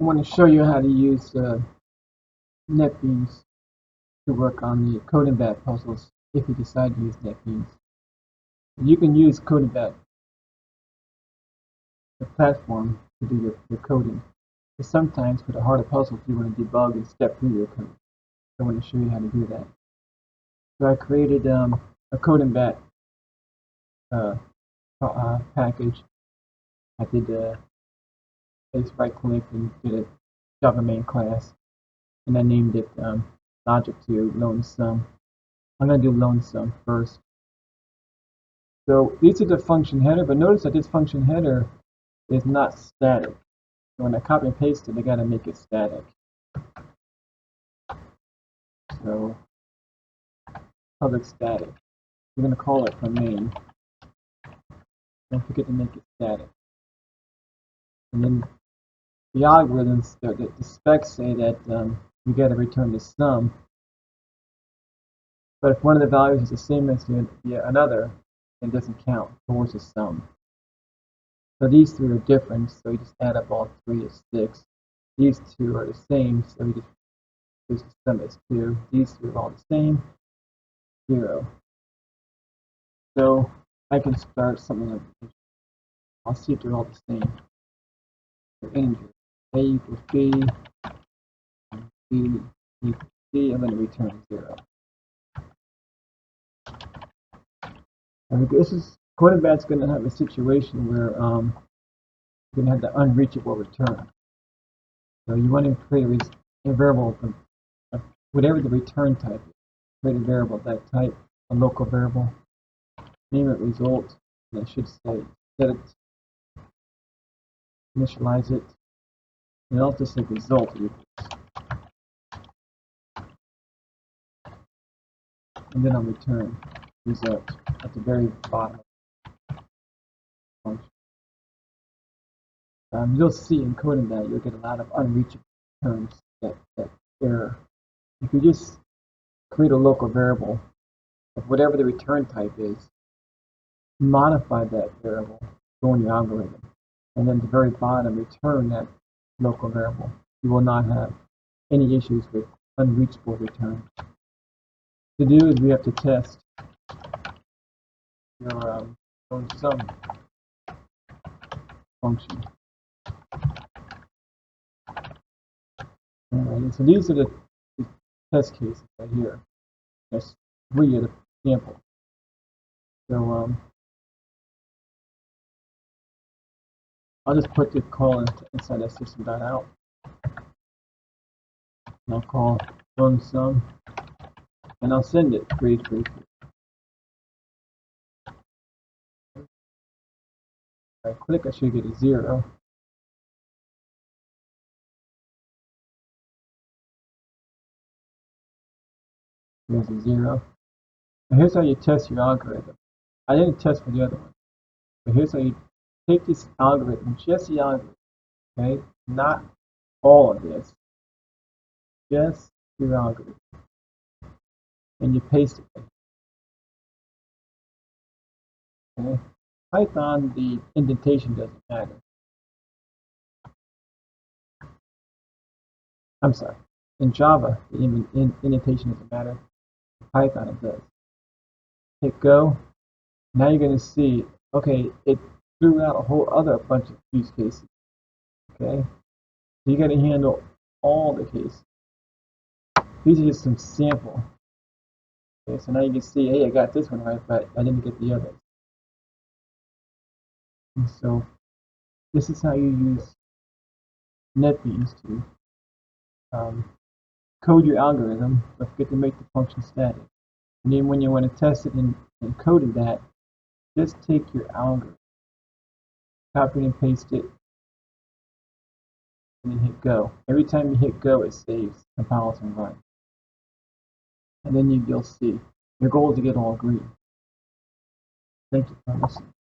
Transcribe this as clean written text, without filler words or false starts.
I want to show you how to use NetBeans to work on the CodingBat puzzles if you decide to use NetBeans. You can use CodingBat, the platform, to do your coding. But sometimes for the harder puzzles, you want to debug and step through your code. So I want to show you how to do that. So I created a CodingBat package. I did right click and did a Java main class, and I named it logic to lone sum. I'm going to do lone sum first. So these are the function header, but notice that this function header is not static. So when I copy and paste it, I got to make it static. So public static. We're going to call it from main. Don't forget to make it static. And then the algorithms, the specs say that you got to return the sum. But if one of the values is the same as another, it doesn't count towards the sum. So these three are different, so you just add up all three is 6. These two are the same, so we just use the sum as 2. These three are all the same, 0. So I can start something like, I'll see if they're all the same. So integer, a equals b, b equals c, I'm going to return 0. And this is CodingBat's going to have a situation where you're going to have the unreachable return. So you want to create a variable of whatever the return type is. Create a variable of that type, a local variable. Name it result, and I should say set it, initialize it, and also say result equals. And then I'll return result at the very bottom of the function. You'll see in CodingBat you'll get a lot of unreachable returns that error. If you just create a local variable of whatever the return type is, modify that variable, go in your algorithm, and then at the very bottom return that local variable. You will not have any issues with unreachable returns. To do is we have to test your sum function. Alright, so these are the test cases right here. There's 3 of the sample. So I'll just put the call inside that system.out. And I'll call lone sum, and I'll send it 3, 3, 3. If I click, I should get a 0. There's a 0. And here's how you test your algorithm. I didn't test for the other one, but here's how you take this algorithm, just the algorithm, okay? Not all of this, just your algorithm, and you paste it. Okay? Python, the indentation doesn't matter. I'm sorry. In Java, the indentation doesn't matter. In Python, it does. Hit go. Now you're going to see, okay, it threw out a whole other bunch of use cases. Okay? So you got to handle all the cases. These are just some sample. Okay, so now you can see, hey, I got this one right, but I didn't get the others. And so this is how you use NetBeans to code your algorithm, but forget to make the function static. And then when you want to test it in CodingBat, just take your algorithm, copy and paste it, and then hit go. Every time you hit go, it saves, compiles, and runs. And then you'll see. Your goal is to get all green. Thank you for listening.